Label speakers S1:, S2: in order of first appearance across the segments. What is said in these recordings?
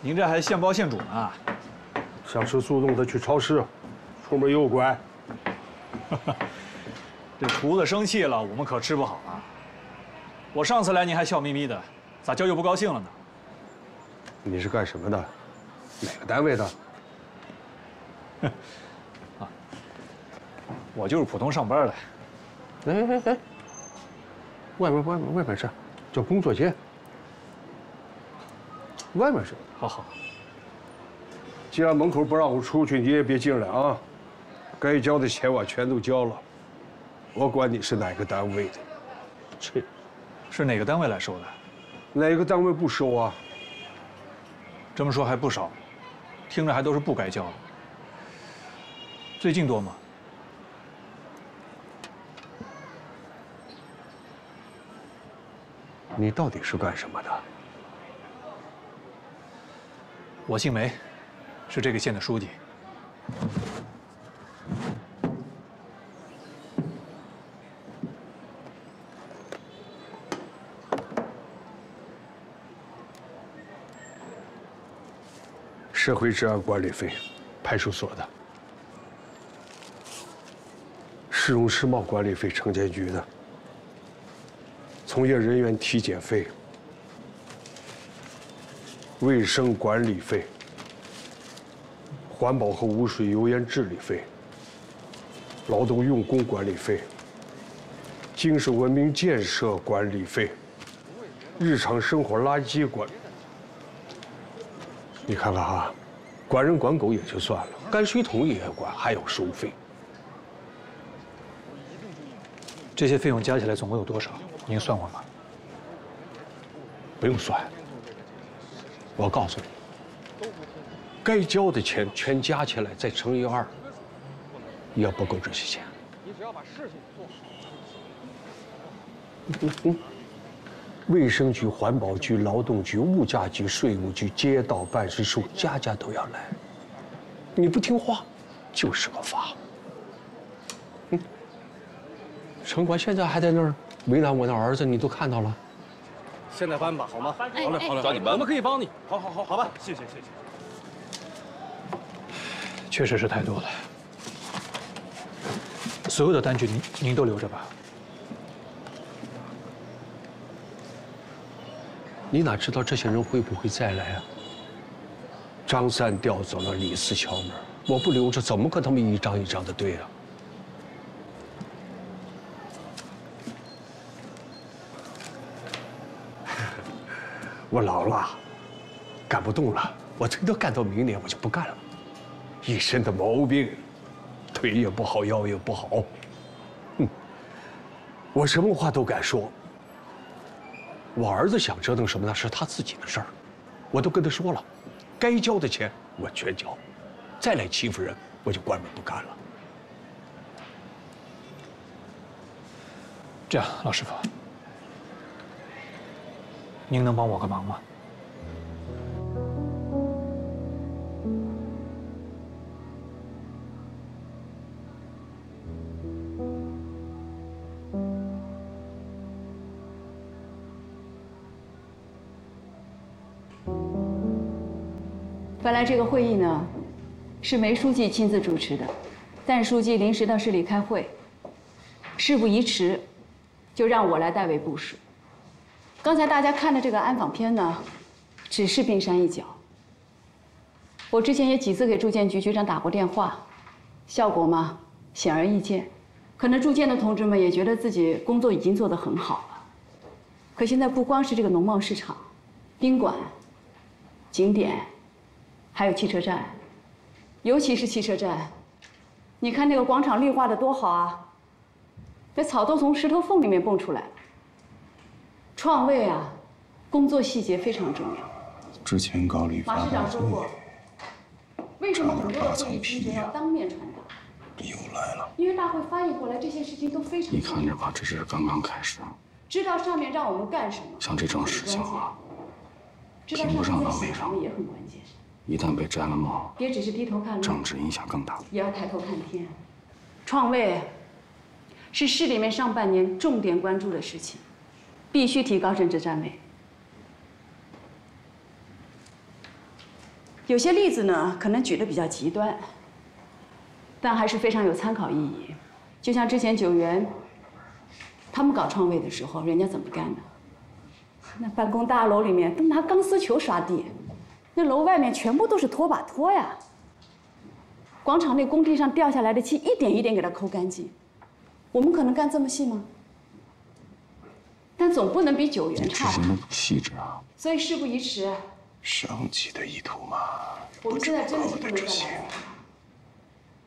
S1: 您这还现包现煮呢？
S2: 想吃速冻的去超市，出门右拐。
S1: 这厨子生气了，我们可吃不好啊。我上次来您还笑眯眯的，咋就又不高兴了呢？
S2: 你是干什么的？哪个单位的？
S1: 啊，我就是普通上班的。
S2: 哎，外面是，叫工作间。外面是。
S1: 好。
S2: 既然门口不让我出去，你也别进来啊！该交的钱我全都交了，我管你是哪个单位的。这，
S1: 是哪个单位来收的？
S2: 哪个单位不收啊？
S1: 这么说还不少，听着还都是不该交的。最近多吗？
S2: 你到底是干什么的？
S1: 我姓梅，是这个县的书记。
S2: 社会治安管理费，派出所的；市容市貌管理费，城监局的；从业人员体检费、卫生管理费、环保和污水油烟治理费、劳动用工管理费、精神文明建设管理费、日常生活垃圾管。你看看啊，管人管狗也就算了，泔水桶也要管，还要收费。
S1: 这些费用加起来总共有多少？您算过吗？
S2: 不用算，我告诉你，该交的钱全加起来再乘以2，也不够这些钱。你只要把事情做好。卫生局、环保局、劳动局、物价局、税务局、街道办事处，家家都要来。你不听话，就是个罚。城管现在还在那儿为难我那儿子，你都看到了。
S3: 现在搬吧，好吗？好嘞，
S4: 找你搬，
S3: 我们可以帮你。好吧，谢谢。
S1: 确实是太多了。所有的单据您都留着吧。
S2: 你哪知道这些人会不会再来啊？张三调走了，李四敲门，我不留着，怎么跟他们一张一张的对啊？我老了，干不动了，我最多干到明年我就不干了。一身的毛病，腿也不好，腰也不好。我什么话都敢说。我儿子想折腾什么那是他自己的事儿，我都跟他说了，该交的钱我全交，再来欺负人我就关门不干了。
S1: 这样，老师傅，您能帮我个忙吗？
S5: 本来这个会议呢，是梅书记亲自主持的，但书记临时到市里开会，事不宜迟，就让我来代为部署。刚才大家看的这个安访片呢，只是冰山一角。我之前也几次给住建局局长打过电话，效果嘛，显而易见。可能住建的同志们也觉得自己工作已经做得很好了。可现在不光是这个农贸市场、宾馆、景点。还有汽车站，尤其是汽车站，你看那个广场绿化的多好啊，那草都从石头缝里面蹦出来了。创卫啊，工作细节非常重要。
S4: 之前高丽发
S5: 马市长
S4: 大
S5: 说过，为什么很多的会议
S4: 皮
S5: 清要当面传达？
S4: 又来了。
S5: 因为大会翻译过来，这些事情都非常重要。
S4: 你看着吧，这只是刚刚开始。
S5: 知道上面让我们干什么，
S4: 像这种事情啊，
S5: 知道上面在想什么也很关键。
S4: 一旦被摘了帽，
S5: 别只是低头看路，
S4: 政治影响更大，
S5: 也要抬头看天。创卫是市里面上半年重点关注的事情，必须提高政治站位。有些例子呢，可能举得比较极端，但还是非常有参考意义。就像之前9元，他们搞创卫的时候，人家怎么干的？那办公大楼里面都拿钢丝球刷地，那楼外面全部都是拖把拖呀。广场内工地上掉下来的漆，一点一点给它抠干净。我们可能干这么细吗？但总不能比9元差吧？
S4: 执行的不细致啊。
S5: 所以事不宜迟。
S4: 升级的意图嘛，
S5: 我们现在真的是不能再来了。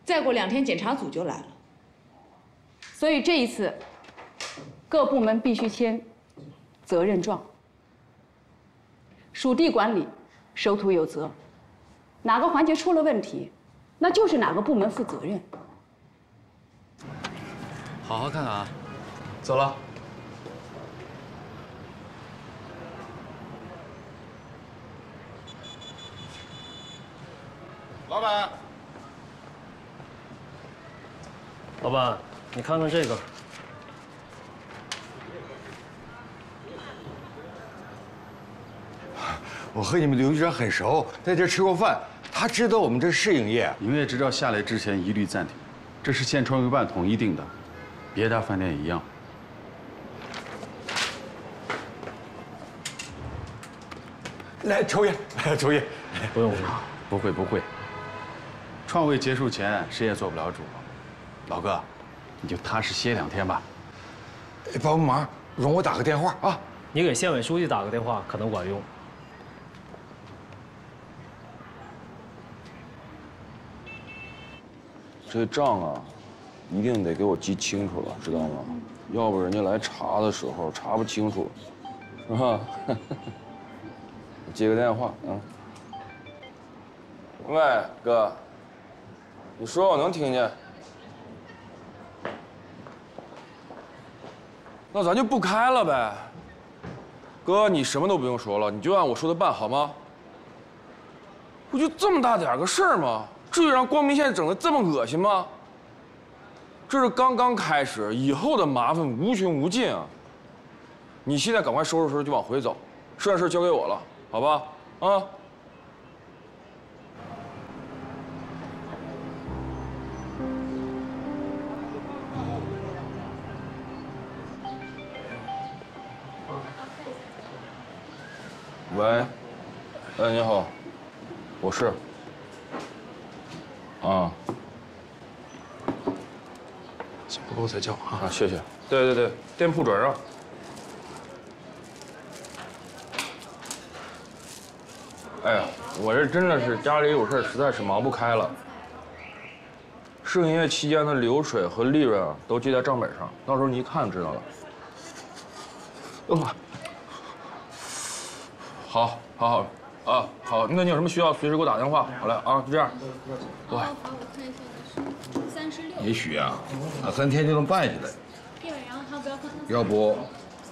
S5: 再过2天，检查组就来了。所以这一次，各部门必须签责任状。属地管理，守土有责，哪个环节出了问题，那就是哪个部门负责任。
S3: 好好看看啊。
S1: 走了。
S3: 老板，老板，你看看这个。
S6: 我和你们刘局长很熟，在这吃过饭，他知道我们这试营业。
S4: 营业执照下来之前一律暂停，这是县创卫办统一定的，别家饭店也一样。
S6: 来抽烟，抽烟。
S3: 不用，
S4: 不会不会。创卫结束前谁也做不了主，老哥，你就踏实歇2天吧。
S6: 帮个忙，容我打个电话啊。
S3: 你给县委书记打个电话，可能管用。
S7: 这账啊，一定得给我记清楚了，知道吗？要不人家来查的时候查不清楚，是吧？我接个电话啊。喂，哥，你说我能听见。那咱就不开了呗。哥，你什么都不用说了，你就按我说的办好吗？不就这么大点个事儿吗？至于让光明县整得这么恶心吗？这是刚刚开始，以后的麻烦无穷无尽啊！你现在赶快收拾收拾就往回走，剩下事交给我了，好吧？啊！喂，哎，你好，我是。啊，
S1: 钱不够再交啊！
S7: 谢谢。对对对，店铺转让。哎呀，我这真的是家里有事，实在是忙不开了。试营业期间的流水和利润啊，都记在账本上，到时候你一看就知道了。好，好，啊，好，那你有什么需要，随时给我打电话。好嘞，啊，就这样。喂。
S8: 我看一下36。
S6: 也许啊，2、3天就能办下来。
S8: 对，然后他不要看他。
S6: 要不，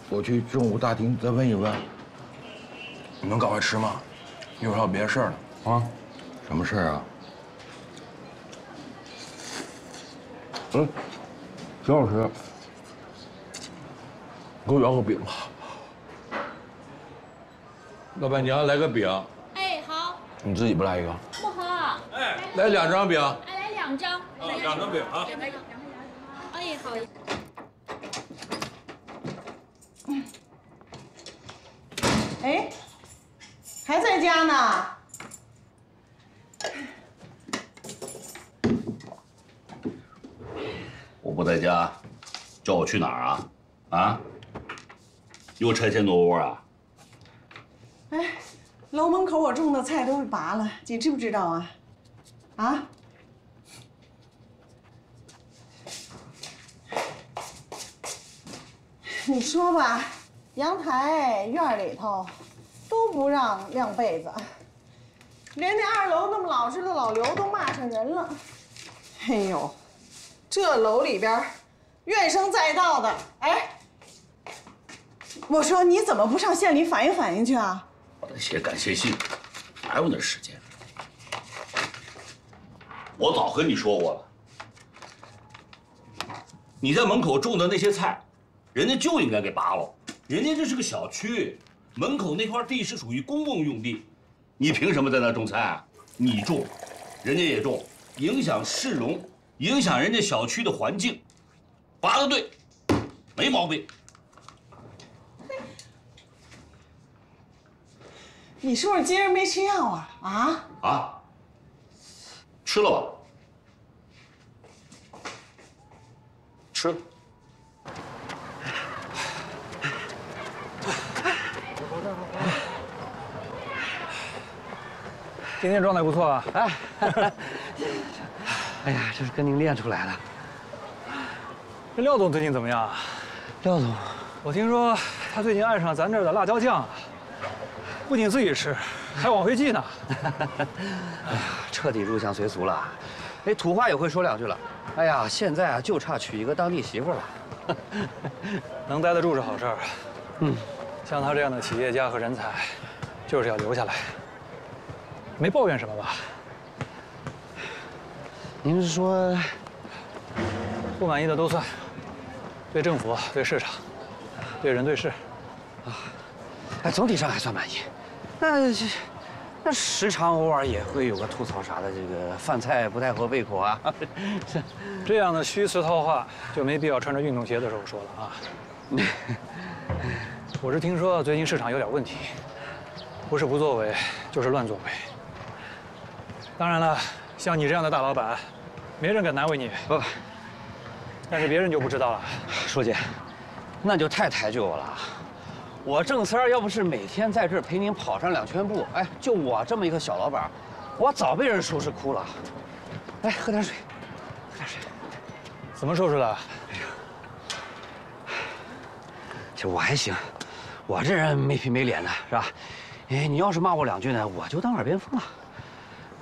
S6: 我去政务大厅再问一问。
S7: 你能赶快吃吗？一会儿还有别的事儿呢。啊？
S6: 什么事儿啊？
S7: 挺好吃。给我要个饼吧。
S6: 老板娘来个饼。
S8: 哎，好。
S7: 你自己不来一个？
S8: 不好。
S6: 哎，来2张饼。
S8: 哎，来2张。
S6: 啊，2张饼啊。
S8: 哎，好。
S9: 哎，还在家呢？
S10: 我不在家，叫我去哪儿啊？啊？又拆迁挪窝啊？
S9: 哎，楼门口我种的菜都被拔了，你知不知道啊？啊？你说吧，阳台院里头都不让晾被子，连那2楼那么老实的老刘都骂上人了。哎呦，这楼里边怨声载道的，哎，我说你怎么不上县里反映反映去啊？
S10: 我得写感谢信，哪有那时间？我早跟你说过了，你在门口种的那些菜，人家就应该给拔了。人家这是个小区，门口那块地是属于公共用地，你凭什么在那种菜啊？你种，人家也种，影响市容，影响人家小区的环境，拔得对，没毛病。
S9: 你是不是今儿没吃药啊？
S10: 啊？吃了吧？吃了。
S1: 今天状态不错啊！
S11: 哎呀，这是跟您练出来的。
S1: 这廖总最近怎么样啊？
S11: 廖总，
S1: 我听说他最近爱上咱这儿的辣椒酱，不仅自己吃，还往回寄呢。
S11: 哎呀，彻底入乡随俗了。哎，土话也会说两句了。哎呀，现在啊，就差娶一个当地媳妇了。
S1: 能待得住是好事儿。像他这样的企业家和人才，就是要留下来。没抱怨什么吧？
S11: 您是说，
S1: 不满意的都算，对政府、对市场、对人对事，
S11: 哎，总体上还算满意。那时常偶尔也会有个吐槽啥的，这个饭菜不太合胃口啊。
S1: 这样的虚词套话就没必要穿着运动鞋的时候说了啊。我是听说最近市场有点问题，不是不作为，就是乱作为。当然了，像你这样的大老板，没人敢难为你。
S11: 不，
S1: 但是别人就不知道了。
S11: 舒姐，那就太抬举我了。我郑三要不是每天在这儿陪您跑上2圈步，哎，就我这么一个小老板，我早被人收拾哭了。来，喝点水，喝点水。
S1: 怎么收拾的？
S11: 其实我还行，我这人没皮没脸的，是吧？哎，你要是骂我2句呢，我就当耳边风了。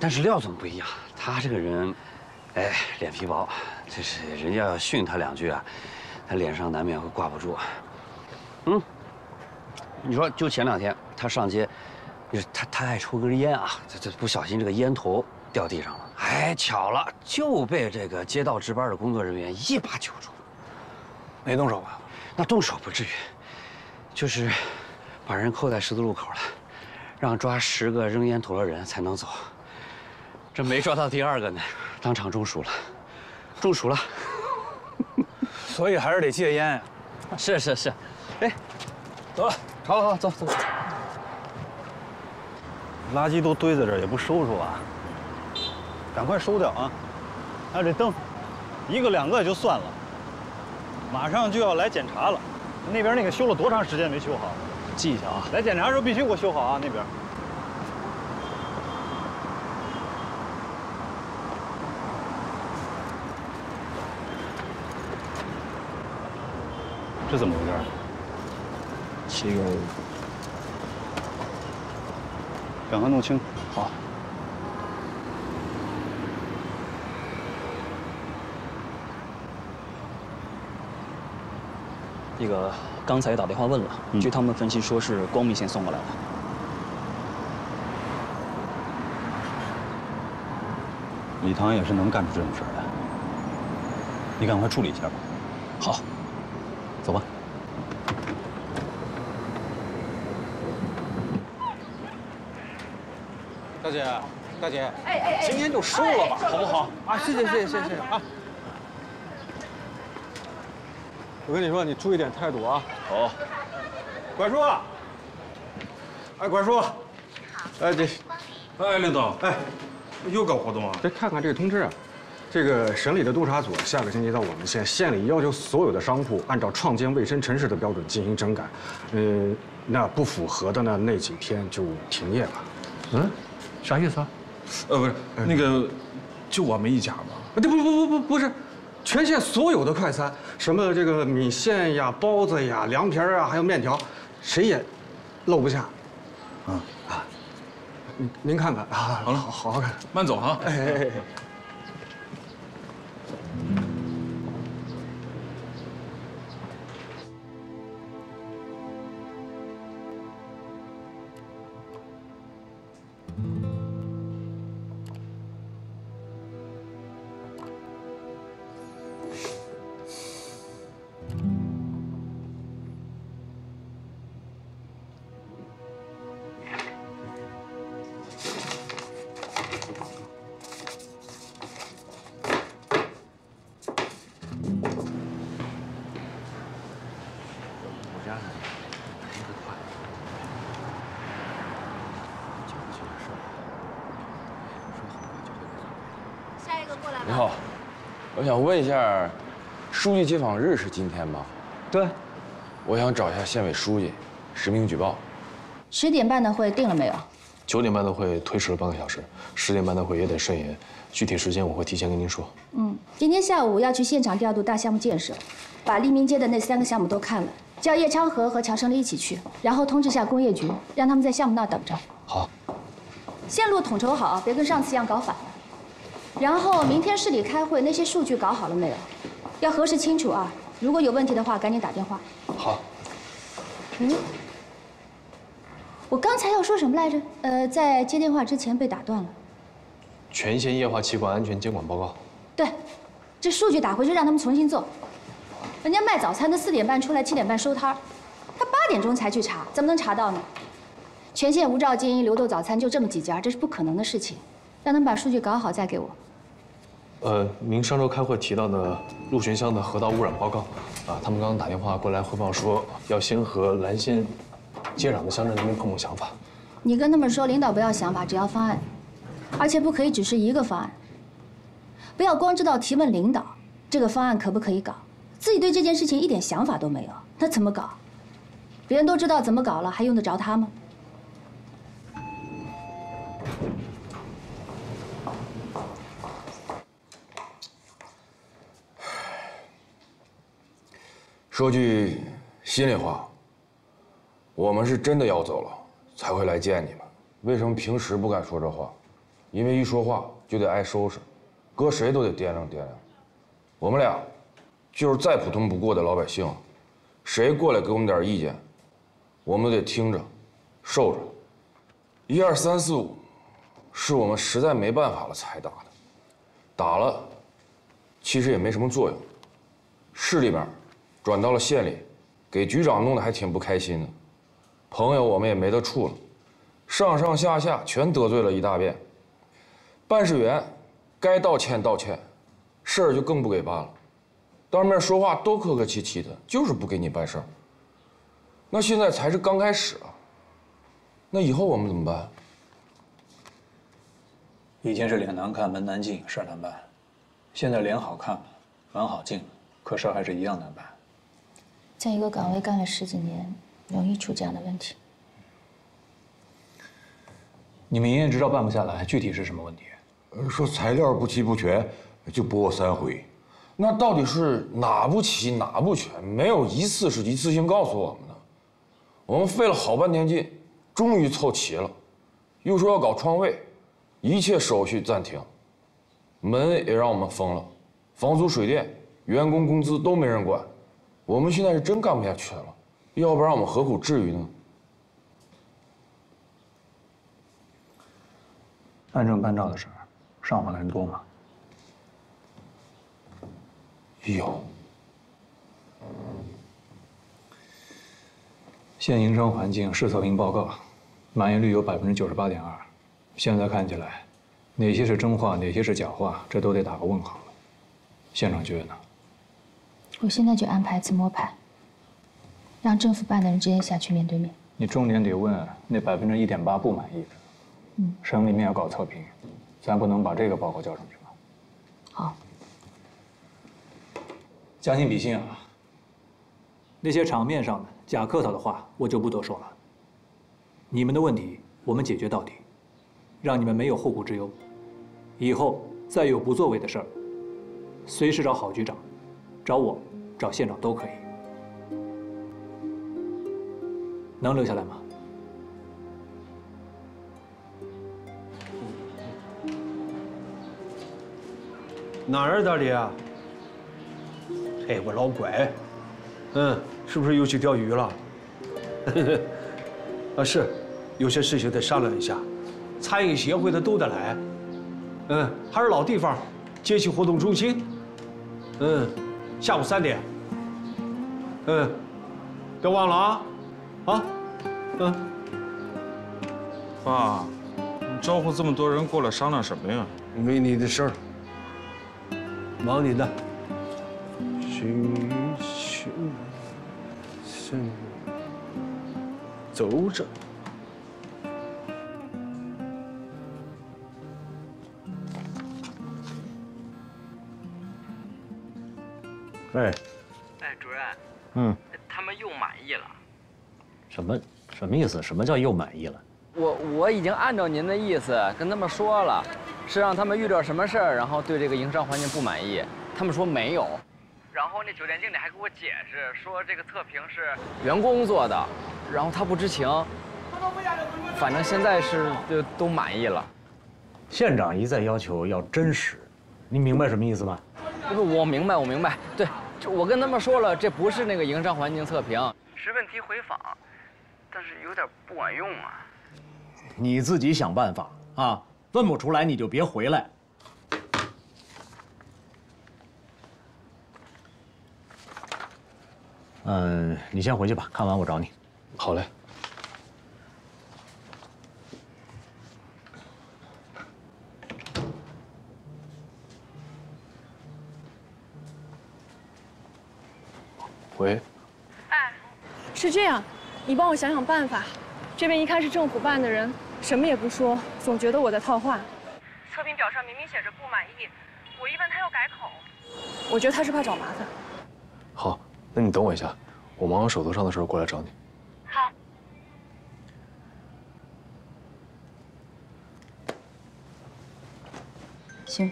S11: 但是廖总不一样，他这个人，哎，脸皮薄，就是人家要训他2句啊，他脸上难免会挂不住。你说就前2天他上街，他爱抽根烟啊，这不小心这个烟头掉地上了，哎，巧了就被这个街道值班的工作人员一把揪住。
S1: 没动手吧？
S11: 那动手不至于，就是把人扣在十字路口了，让抓10个扔烟头的人才能走。这没抓到第2个呢，当场中暑了，中暑了。
S1: 所以还是得戒烟呀。
S11: 是，哎，走了，好，走。
S12: 垃圾都堆在这儿，也不收拾啊！赶快收掉啊！还有这灯，1个2个就算了，马上就要来检查了。那边那个修了多长时间没修好？记一下啊！来检查的时候必须给我修好啊！那边。这怎么回事？这个赶快弄清。好。
S13: 这个刚才打电话问了，据他们分析说是光明县送过来的。
S12: 李唐也是能干出这种事儿来，你赶快处理一下吧。
S13: 好。
S12: 走吧。
S14: 大姐，
S15: 哎，
S14: 今天就收了吧，好不好？啊，谢谢啊！我跟你说，你注意点态度啊。
S12: 好。
S14: 管叔，哎，管叔，哎
S16: 领导，又搞活动啊？
S14: 再看看这个通知啊。这个省里的督察组下个星期到我们县，县里要求所有的商铺按照创建卫生城市的标准进行整改，那不符合的呢，那几天就停业吧。
S16: 啥意思啊？不是，那个，就我们一家吗？
S14: 不是，全县所有的快餐，什么这个米线呀、包子呀、凉皮啊，还有面条，谁也漏不下。您看看啊，好了，好好看，
S16: 慢走哈。
S7: 你好，我想问一下，书记接访日是今天吗？
S11: 对。
S7: 我想找一下县委书记，实名举报。
S15: 10点半的会定了没有
S17: ？9点半的会推迟了半个小时，10点半的会也得顺延，具体时间我会提前跟您说。
S15: 今天下午要去现场调度大项目建设，把利民街的那3个项目都看了，叫叶昌河和乔胜利一起去，然后通知下工业局，让他们在项目那儿等着。
S17: 好。
S15: 线路统筹好，别跟上次一样搞反了。然后明天市里开会，那些数据搞好了没有？要核实清楚啊！如果有问题的话，赶紧打电话。
S17: 好。
S15: 我刚才要说什么来着？在接电话之前被打断了。
S17: 全县液化气管安全监管报告。
S15: 对，这数据打回去，让他们重新做。人家卖早餐的4点半出来，7点半收摊儿，他8点钟才去查，怎么能查到呢？全县无照经营流动早餐就这么几家，这是不可能的事情。让他们把数据搞好再给我。
S17: 您上周开会提到的陆巡乡的河道污染报告，他们刚刚打电话过来汇报说，要先和蓝县接壤的乡镇那边碰碰想法。
S15: 你跟他们说，领导不要想法，只要方案，而且不可以只是一个方案。不要光知道提问领导这个方案可不可以搞，自己对这件事情一点想法都没有，那怎么搞？别人都知道怎么搞了，还用得着他吗？
S7: 说句心里话，我们是真的要走了，才会来见你们。为什么平时不敢说这话？因为一说话就得挨收拾，搁谁都得掂量掂量。我们俩就是再普通不过的老百姓，谁过来给我们点意见，我们都得听着，受着。1、2、3、4、5，是我们实在没办法了才打的，打了，其实也没什么作用。市里边转到了县里，给局长弄得还挺不开心的。朋友我们也没得处了，上上下下全得罪了一大遍。办事员该道歉道歉，事儿就更不给办了。当面说话都客客气气的，就是不给你办事儿。那现在才是刚开始啊，那以后我们怎么办？
S1: 以前是脸难看门难进事儿难办，现在脸好看了门好进了，可事儿还是一样难办。
S15: 在一个岗位干了10几年，容易出这样的问题。
S1: 你们营业执照办不下来，具体是什么问题？
S6: 说材料不齐不全，就驳3回。
S7: 那到底是哪不齐哪不全？没有一次是一次性告诉我们的。我们费了好半天劲，终于凑齐了，又说要搞创卫，一切手续暂停，门也让我们封了，房租水电、员工工资都没人管。我们现在是真干不下去了，要不然我们何苦至于呢？
S1: 按证办照的事儿，上访的人多吗？
S7: 有。
S1: 县营商环境试测评报告，满意率有98.2%。现在看起来，哪些是真话，哪些是假话，这都得打个问号了。县长觉得呢？
S15: 我现在就安排自摸排，让政府办的人直接下去面对面。
S1: 你重点得问那1.8%不满意的。省里面要搞测评，咱不能把这个报告交上去吧？
S15: 好。
S1: 将心比心啊，那些场面上的假客套的话，我就不多说了。你们的问题我们解决到底，让你们没有后顾之忧。以后再有不作为的事儿，随时找郝局长，找我，找县长都可以。能留下来吗？
S2: 哪儿的你啊？嘿，我老乖，是不是又去钓鱼了？啊，是，有些事情得商量一下，餐饮协会的都得来。还是老地方，街区活动中心。下午3点。别忘了啊，
S16: 爸，你招呼这么多人过来商量什么呀？
S6: 没你的事儿。
S2: 忙你的。走着。
S14: 哎，
S18: 哎，主任，他们又满意了。
S11: 什么意思？什么叫又满意了？
S18: 我已经按照您的意思跟他们说了，是让他们遇到什么事儿，然后对这个营商环境不满意，他们说没有。然后那酒店经理还给我解释说这个测评是员工做的，然后他不知情。反正现在是都满意了。
S11: 县长一再要求要真实，你明白什么意思吗？
S18: 不，我明白。对，我跟他们说了，这不是那个营商环境测评，是问题回访，但是有点不管用啊。
S11: 你自己想办法啊，问不出来你就别回来。你先回去吧，看完我找你。
S17: 好嘞。喂。
S19: 哎，是这样，你帮我想想办法。这边一看是政府办的人，什么也不说，总觉得我在套话。测评表上明明写着不满意，我一问他又改口，我觉得他是怕找麻烦。
S17: 好，那你等我一下，我忙完手头上的事过来找你。
S19: 好。
S5: 行。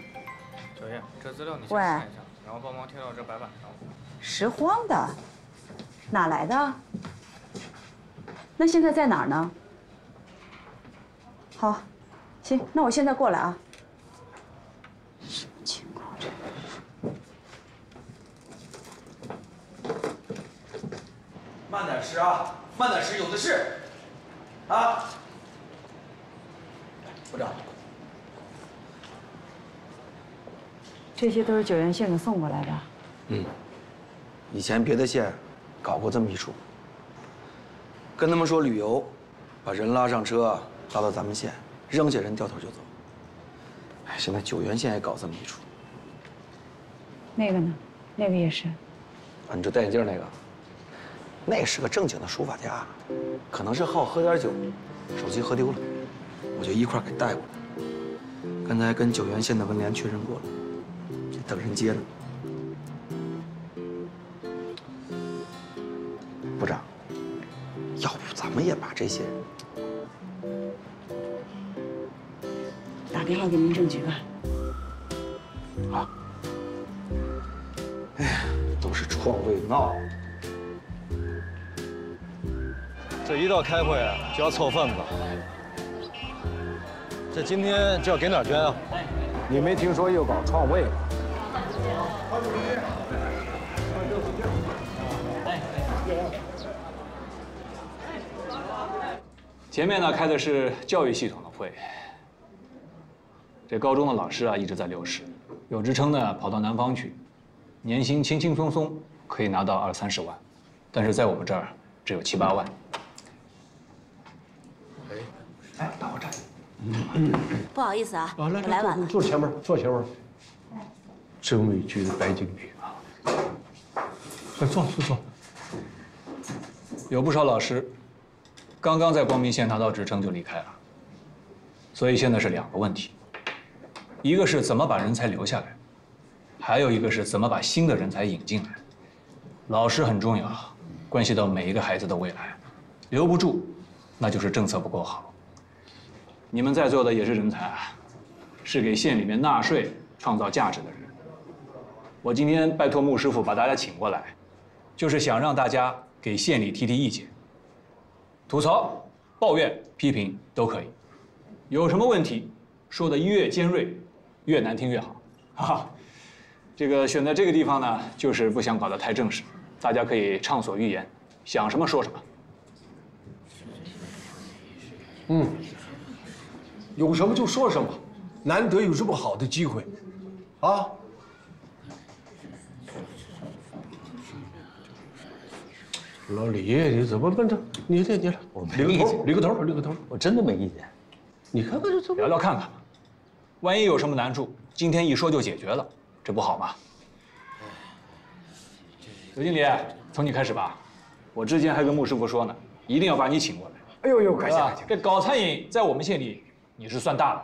S20: 小燕，这资料你先看一下，然后帮忙贴到这白板上。
S5: 拾荒的，哪来的？那现在在哪儿呢？好，行，那我现在过来啊。什么情况这？
S21: 慢点吃啊，慢点吃，有的是。啊，部长，
S5: 这些都是九原县给送过来的。
S21: 以前别的县搞过这么一出，跟他们说旅游，把人拉上车，拉到咱们县，扔下人掉头就走。哎，现在九原县也搞这么一出。
S5: 那个呢？那个也是。
S21: 啊，你这戴眼镜那个，那是个正经的书法家，可能是好喝点酒，手机喝丢了，我就一块给带过来。刚才跟九原县的文联确认过了，这等人接呢。部长，要不咱们也把这些人
S5: 打电话给民政局吧。
S21: 啊！哎呀，都是创卫闹。
S12: 这一到开会啊，就要凑份子。这今天就要给哪儿捐啊？
S14: 你没听说又搞创卫吗？
S1: 前面呢开的是教育系统的会，这高中的老师啊一直在流失，有职称呢跑到南方去，年薪轻轻松松可以拿到20-30万，但是在我们这儿只有7-8万。哎，到我这儿。
S22: 不好意思啊，我来晚了。
S2: 坐前面，坐前面。真委屈的白经理啊！快坐。
S1: 有不少老师刚刚在光明县拿到职称就离开了，所以现在是2个问题，一个是怎么把人才留下来，还有一个是怎么把新的人才引进来。老师很重要，关系到每一个孩子的未来，留不住，那就是政策不够好。你们在座的也是人才啊，是给县里面纳税、创造价值的人。我今天拜托穆师傅把大家请过来，就是想让大家给县里提提意见，吐槽、抱怨、批评都可以，有什么问题说的越尖锐，越难听越好。啊，这个选在这个地方呢，就是不想搞得太正式，大家可以畅所欲言，想什么说什么。
S2: 有什么就说什么，难得有这么好的机会，啊！老李，你怎么笨着？你来，
S11: 我没意见，
S2: 捋个头，
S11: 我真的没意见。
S2: 你看看这
S1: 聊聊看看吧，万一有什么难处，今天一说就解决了，这不好吗？刘经理，从你开始吧。我之前还跟穆师傅说呢，一定要把你请过来。
S14: 哎呦，客气客气。
S1: 这搞餐饮在我们县里你是算大的。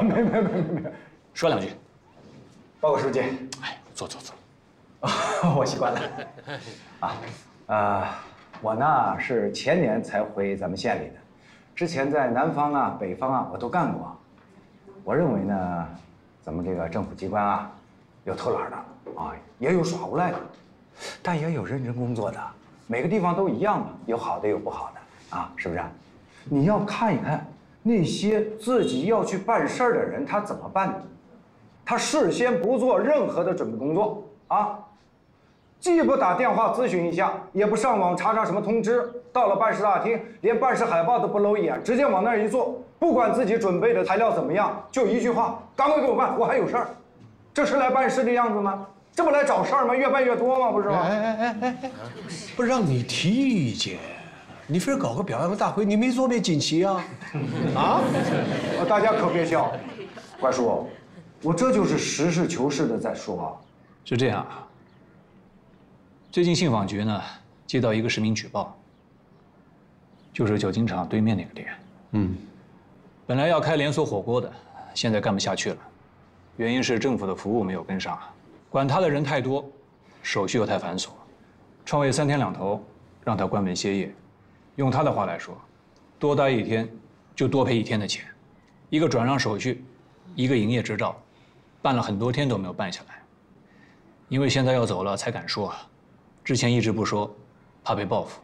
S14: 没。
S1: 说2句。
S14: 报告书记。
S1: 哎，坐。
S3: 我习惯了。我呢是前年才回咱们县里的，之前在南方啊、北方啊我都干过。我认为呢，咱们这个政府机关啊，有偷懒的啊，也有耍无赖的，但也有认真工作的。每个地方都一样嘛，有好的有不好的啊，是不是？你要看一看那些自己要去办事儿的人，他怎么办的？他事先不做任何的准备工作啊。既不打电话咨询一下，也不上网查查什么通知，到了办事大厅，连办事海报都不搂一眼，直接往那儿一坐，不管自己准备的材料怎么样，就一句话：赶快给我办，我还有事儿。这是来办事的样子吗？这不来找事儿吗？越办越多吗？不是吗？
S2: 不让你提意见，你非搞个表扬大会，你没做面锦旗啊？啊！
S3: 大家可别笑，怪叔，我这就是实事求是的在说。
S1: 是这样啊。最近信访局呢接到一个市民举报，就是酒精厂对面那个店。本来要开连锁火锅的，现在干不下去了，原因是政府的服务没有跟上，管他的人太多，手续又太繁琐，创卫3天2头让他关门歇业。用他的话来说，多待1天就多赔1天的钱，一个转让手续，一个营业执照，办了很多天都没有办下来。因为现在要走了才敢说。之前一直不说，怕被报复。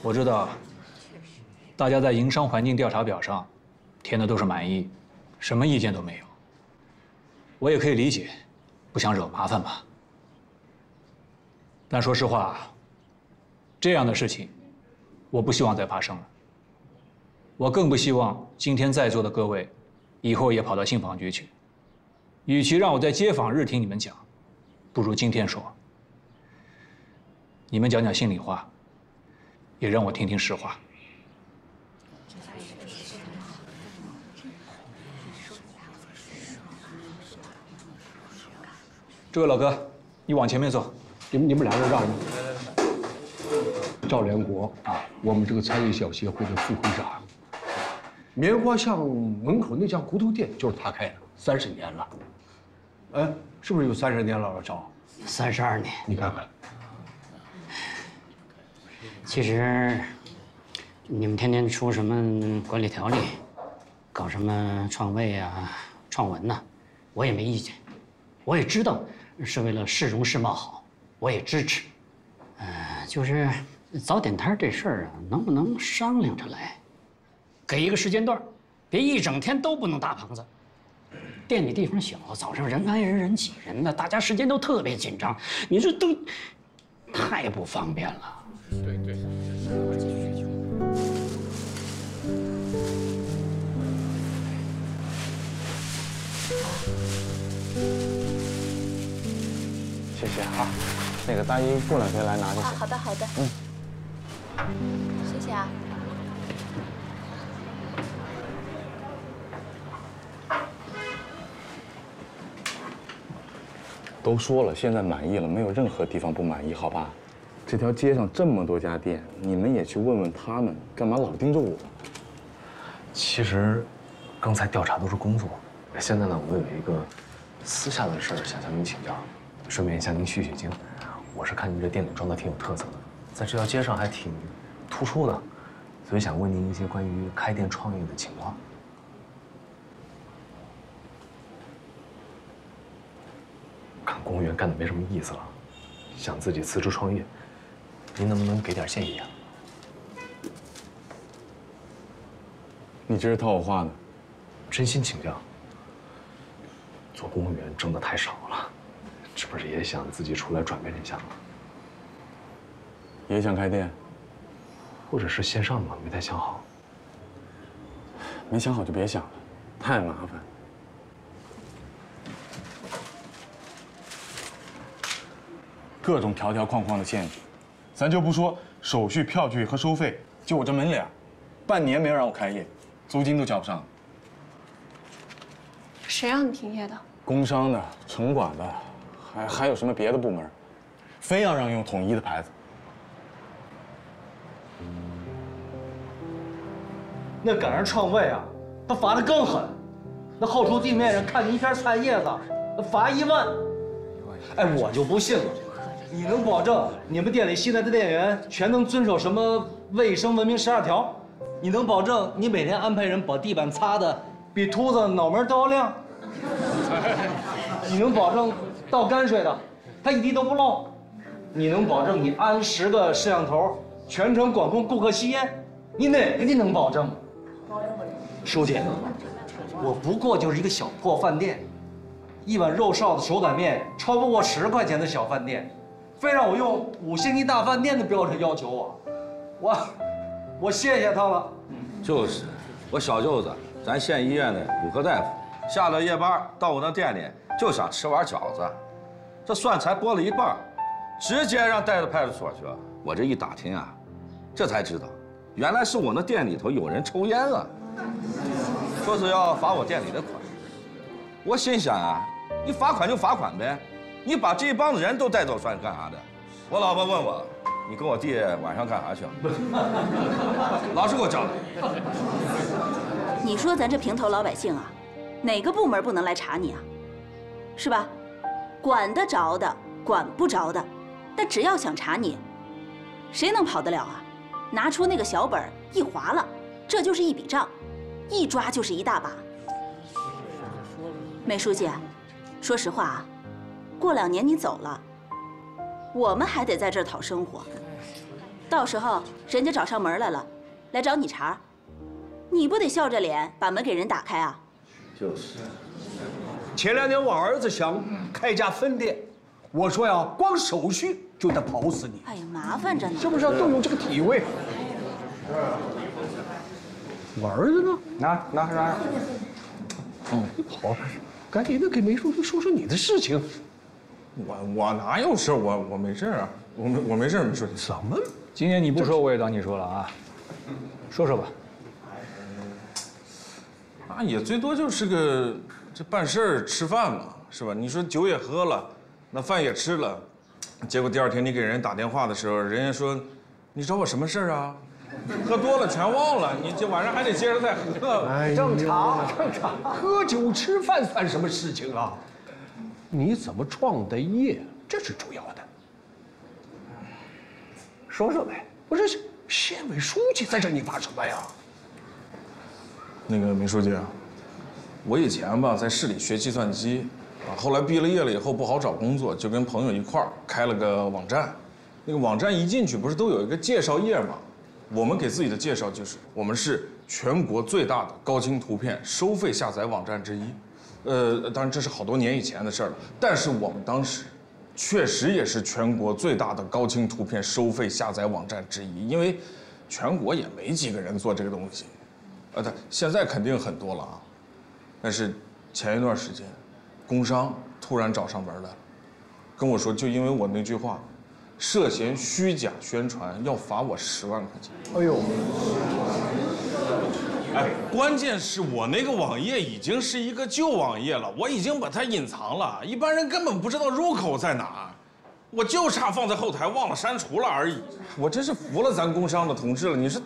S1: 我知道，大家在营商环境调查表上填的都是满意，什么意见都没有。我也可以理解，不想惹麻烦嘛。但说实话，这样的事情，我不希望再发生了。我更不希望今天在座的各位，以后也跑到信访局去。与其让我在街访日听你们讲，不如今天说。你们讲讲心里话，也让我听听实话。这位老哥，你往前面坐。
S2: 你们俩人让着。赵连国啊，我们这个餐饮小协会的副会长。棉花巷门口那家骨头店就是他开的，30年了。哎，是不是有30年了，赵
S4: ？32年。
S2: 你看看。
S4: 其实，你们天天出什么管理条例，搞什么创卫啊、创文呐，我也没意见。我也知道是为了市容市貌好，我也支持。就是早点摊这事儿啊，能不能商量着来？给一个时间段，别一整天都不能搭棚子。店里地方小，早上人挨人人挤人的，大家时间都特别紧张，你这都太不方便了。
S7: 对。
S23: 谢谢啊，那个大衣过2天来拿就行。
S22: 好的好的。谢谢啊。
S23: 都说了，现在满意了，没有任何地方不满意，好吧？这条街上这么多家店，你们也去问问他们，干嘛老盯着我？
S17: 其实，刚才调查都是工作，现在呢，我有一个私下的事儿想向您请教，顺便向您取取经。我是看您这店里装的挺有特色的，在这条街上还挺突出的，所以想问您一些关于开店创业的情况。看公务员干的没什么意思了，想自己辞职创业，您能不能给点建议啊？
S23: 你这是套我话呢？
S17: 真心请教。做公务员挣的太少了，是不是也想自己出来转变一下呢？
S23: 也想开店，
S17: 或者是线上的，没太想好。
S23: 没想好就别想了，太麻烦。各种条条框框的限制，咱就不说手续、票据和收费，就我这门脸，半年没有让我开业，租金都交不上。
S19: 谁让你停业的？
S23: 工商的、城管的，还有什么别的部门，非要让用统一的牌子。
S24: 那赶上创卫啊，他罚的更狠，那后厨地面上看见一片菜叶子，那罚1万。1万哎，我就不信了，你能保证你们店里新来的店员全能遵守什么卫生文明12条？你能保证你每天安排人把地板擦的比秃子脑门都要亮？你能保证倒泔水的他一滴都不漏？你能保证你安10个摄像头全程管控顾客吸烟？你哪个你能保证？书记，我不过就是一个小破饭店，一碗肉臊子手擀面超不过10块钱的小饭店，非让我用5星级大饭店的标准要求我谢谢他了。
S8: 就是，我小舅子，咱县医院的骨科大夫，下了夜班到我那店里就想吃碗饺子，这蒜才剥了一半，直接让带到派出所去了。我这一打听啊，这才知道，原来是我那店里头有人抽烟啊，说是要罚我店里的款。我心想啊，你罚款就罚款呗，你把这一帮子人都带走算干啥的？我老婆问我，你跟我弟晚上干啥去？老实给我交代。
S9: 你说咱这平头老百姓啊，哪个部门不能来查你啊？是吧？管得着的，管不着的，但只要想查你，谁能跑得了啊？拿出那个小本一划了，这就是一笔账，一抓就是一大把。梅书记，说实话啊，过2年你走了，我们还得在这儿讨生活，到时候人家找上门来了，来找你茬，你不得笑着脸把门给人打开啊？
S2: 就是。前2年我儿子想开家分店，我说呀，光手续就得跑死你。
S9: 哎呀，麻烦着呢。
S2: 是不是都有这个体会？我儿子呢？
S3: 拿。
S2: 哦，你跑，赶紧的给梅书记说说你的事情。
S23: 我哪有事？我没事啊，我没事，梅书记。
S2: 怎么？
S1: 今天你不说，我也当你说了啊。说说吧。
S23: 啊，也最多就是个这办事儿吃饭嘛，是吧？你说酒也喝了，那饭也吃了，结果第2天你给人打电话的时候，人家说，你找我什么事儿啊？喝多了全忘了，你这晚上还得接着再喝。
S2: 哎，正常，喝酒吃饭算什么事情啊？你怎么创的业，这是主要的。说说呗，不是县委书记在这，你怕什么呀？
S23: 那个梅书记啊，我以前吧在市里学计算机，后来毕了业了以后不好找工作，就跟朋友一块儿开了个网站。那个网站一进去不是都有一个介绍页吗？我们给自己的介绍就是，我们是全国最大的高清图片收费下载网站之一。当然这是好多年以前的事了，但是我们当时确实也是全国最大的高清图片收费下载网站之一，因为全国也没几个人做这个东西。现在肯定很多了啊，但是前一段时间，工商突然找上门来了，跟我说就因为我那句话，涉嫌虚假宣传，要罚我10万块钱。
S2: 哎呦！
S23: 哎，关键是我那个网页已经是一个旧网页了，我已经把它隐藏了，一般人根本不知道入口在哪，我就差放在后台忘了删除了而已。我真是服了咱工商的同志了，你说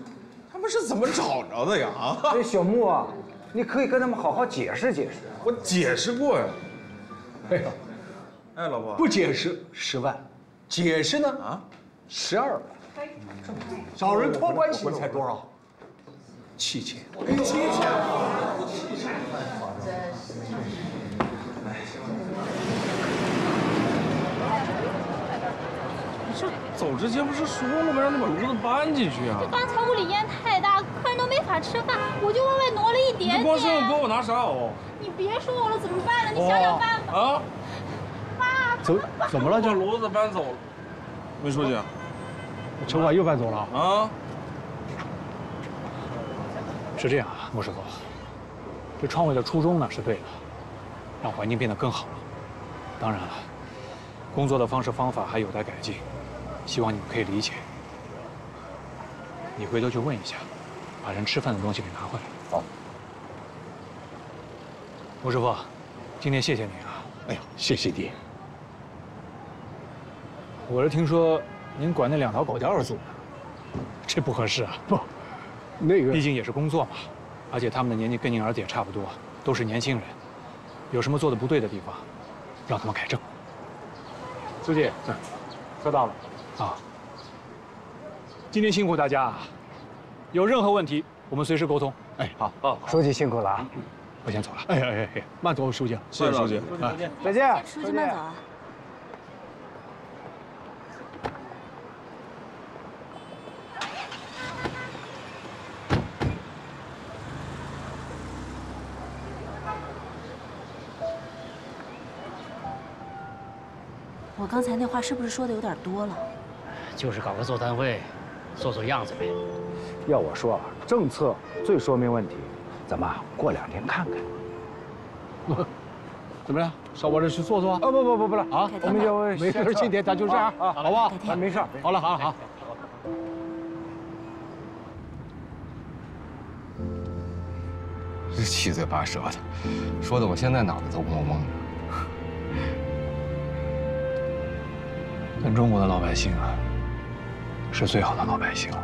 S23: 他们是怎么找着的呀？啊！
S3: 这小木啊，你可以跟他们好好解释解释。
S23: 我解释过呀。
S2: 哎呀，
S23: 哎，老婆，
S2: 不解释10万，解释呢12万。找人托关系才多少？7000。
S23: 这走之前不是说了吗？让他把炉子搬进去啊！
S10: 这刚才屋里烟太大，客人都没法吃饭，我就往外挪了一点点。
S23: 你光说帮我拿啥哦？
S10: 你别说我了，怎么办呢？你想想办法。
S23: 啊！
S10: 爸，
S2: 怎么了？
S23: 把炉子搬走了。梅书记，
S2: 城管又搬走了
S23: 啊？
S1: 是这样啊，莫师傅，这创卫的初衷呢是对的，让环境变得更好了。当然了，工作的方式方法还有待改进，希望你们可以理解。你回头去问一下，把人吃饭的东西给拿回来。
S2: 好。
S1: 莫师傅，今天谢谢你啊！
S2: 哎呦，谢谢你。
S1: 我是听说您管那2条狗叼着组呢，这不合适啊！
S2: 不，那个
S1: 毕竟也是工作嘛，而且他们的年纪跟您儿子也差不多，都是年轻人，有什么做的不对的地方，让他们改正。
S6: 书记，收到了。啊。今天辛苦大家，有任何问题我们随时沟通。哎，好。
S3: 哦，书记辛苦了啊，
S6: 我先走了。哎，慢走，书记。
S23: 谢谢书记。
S3: 再见。
S9: 书记慢走啊。 我刚才那话是不是说的有点多了？
S4: 就是搞个座谈会，做做样子呗。
S3: 要我说啊，政策最说明问题，咱们过2天看看。
S6: 怎么样？上我这去坐坐？
S3: 啊不了啊，我们就
S6: 没事，今天咱就这样啊，好不好？
S3: 没事。
S6: 好了，好。
S17: 这七嘴八舌的，说的我现在脑子都懵懵的。 咱中国的老百姓啊，是最好的老百姓了。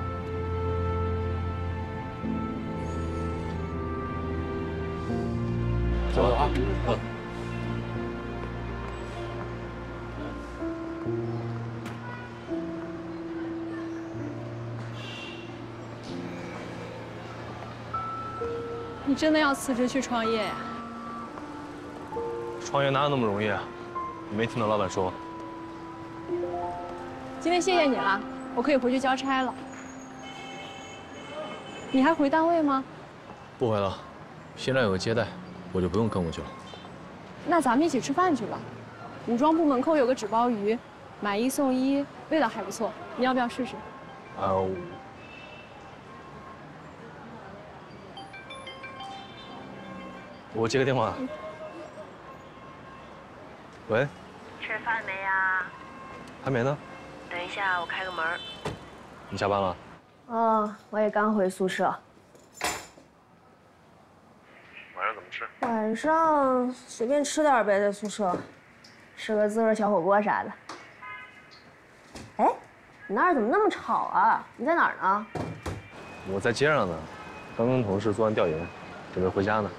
S6: 走啊！
S19: 你真的要辞职去创业呀？
S17: 创业哪有那么容易啊？你没听到老板说？
S19: 今天谢谢你了，我可以回去交差了。你还回单位吗？
S17: 不回了，现在有个接待，我就不用跟过去了。
S19: 那咱们一起吃饭去吧。武装部门口有个纸包鱼，买1送1，味道还不错。你要不要试试？
S17: 我接个电话。喂。
S13: 吃饭没呀？
S17: 还没呢。
S13: 等一下，我开个门。
S17: 你下班了？
S13: 哦，我也刚回宿舍。
S17: 晚上怎么吃？
S13: 晚上随便吃点呗，在宿舍，吃个自热小火锅啥的。哎，你那儿怎么那么吵啊？你在哪儿呢？
S17: 我在街上呢，刚跟同事做完调研，准备回家呢。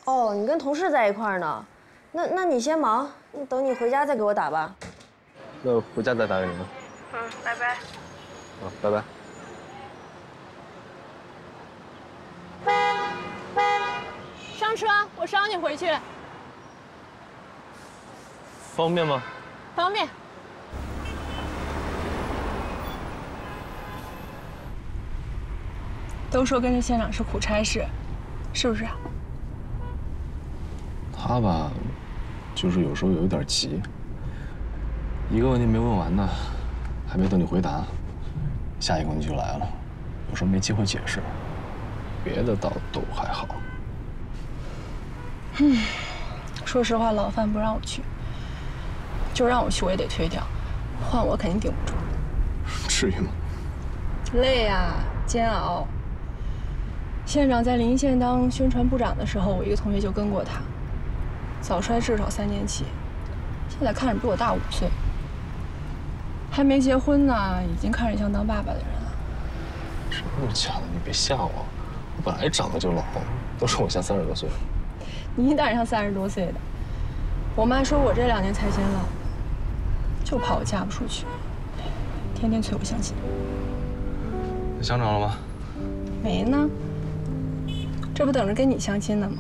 S13: 哦，你跟同事在一块儿呢？那你先忙，等你回家再给我打吧。
S17: 那回家再打给你们。
S13: 拜拜。
S17: 好，拜拜。
S19: 上车，我捎你回去。
S17: 方便吗？
S19: 方便。都说跟着县长是苦差事，是不是啊？
S17: 他吧，就是有时候有点急。 一个问题没问完呢，还没等你回答，下一个问题就来了，有时候没机会解释。别的倒都还好。
S19: 说实话，老范不让我去，就让我去我也得推掉，换我肯定顶不住。
S17: 至于吗？
S19: 累呀，煎熬。县长在临县当宣传部长的时候，我一个同学就跟过他，早衰至少3年期，现在看着比我大5岁。 还没结婚呢，已经看着像当爸爸的人了。
S17: 真的假的？你别吓我，我本来长得就老，都说我像30多岁。
S19: 你当然像30多岁的。我妈说我这2年才显老，就怕我嫁不出去，天天催我相亲。
S17: 想找了吗？
S19: 没呢，这不等着跟你相亲呢吗？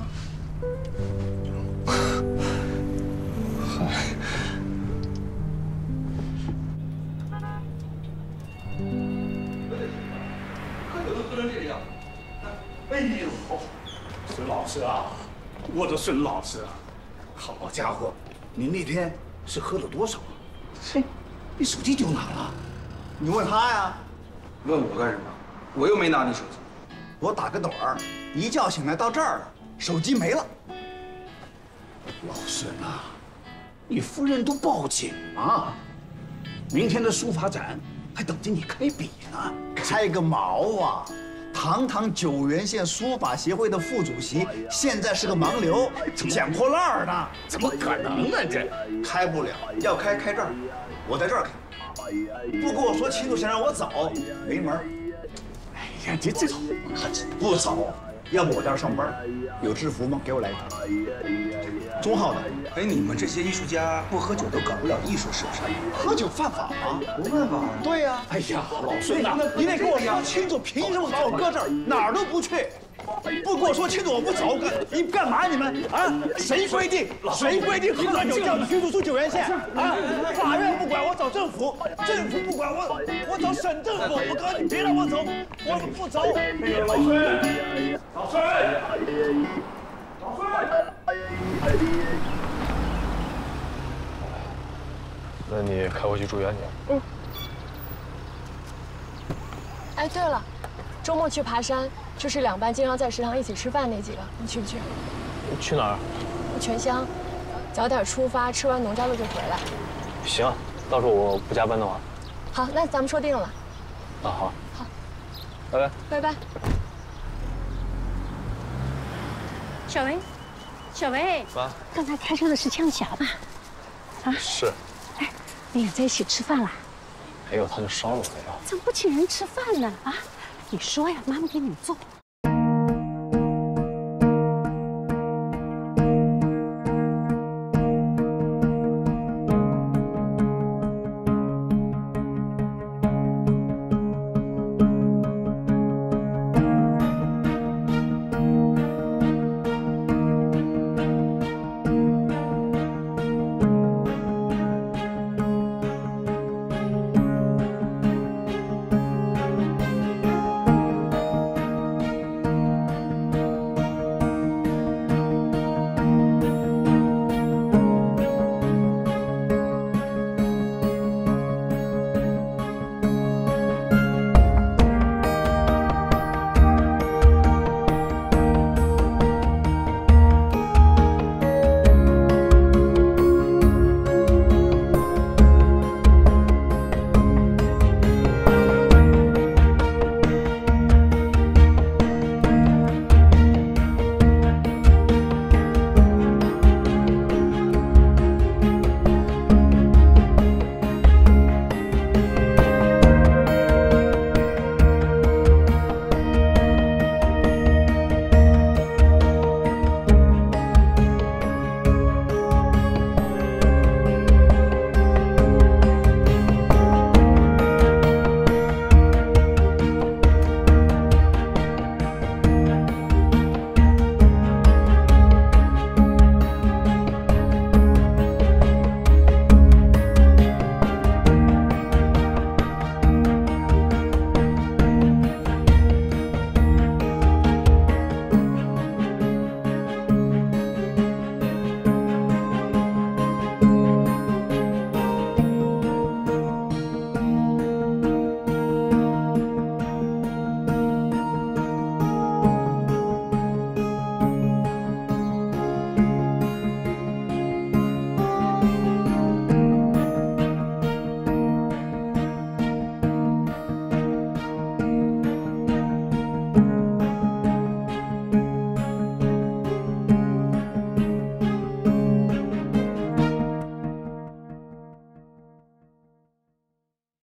S17: 嗨。
S15: 哎呦，孙老师啊，我的孙老师啊，好家伙，你那天是喝了多少啊？嘿，你手机丢哪了？
S21: 你问他呀？问我干什么？我又没拿你手机。
S15: 我打个盹儿，一觉醒来到这儿了，手机没了。老孙啊，你夫人都报警了，明天的书法展还等着你开笔呢。开个毛啊！ 堂堂九原县书法协会的副主席，现在是个盲流，捡破烂呢，怎么可能呢？这开不了，要开这儿，我在这儿开。不跟我说清楚，想让我走，没门。哎呀，这不走，要不我在这上班，有制服吗？给我来一套。中号的。
S21: 哎，你们这些艺术家不喝酒都搞不了艺术，是不是？
S15: 喝酒犯法吗？
S21: 不犯法。
S15: 对呀。哎呀，老孙呐，你得给我说清楚，凭什么把我搁这儿，哪儿都不去？不给我说清楚，我不走。你干嘛？你们啊？谁规定？谁规定喝了酒就要驱逐出九原县？啊！法院不管，我找政府；政府不管，我找省政府。我告诉你，别让我走，我不走。
S23: 老孙，老孙，老孙。
S17: 那你开回去住院去。
S19: 嗯。哎，对了，周末去爬山，就是2班经常在食堂一起吃饭那几个，你去不去？
S17: 去哪儿？
S19: 泉乡，早点出发，吃完农家乐就回来。
S17: 行，到时候我不加班的话。
S19: 好，那咱们说定了。
S17: 啊，好。
S19: 好。
S17: 拜拜。
S19: 拜拜。
S5: 小维，小维，
S17: 妈，
S5: 刚才开车的是枪侠吧？啊，
S17: 是。
S5: 哎，你俩在一起吃饭啦？
S17: 没有，他就捎了我一道。
S5: 怎么不请人吃饭呢？啊，你说呀，妈妈给你们做。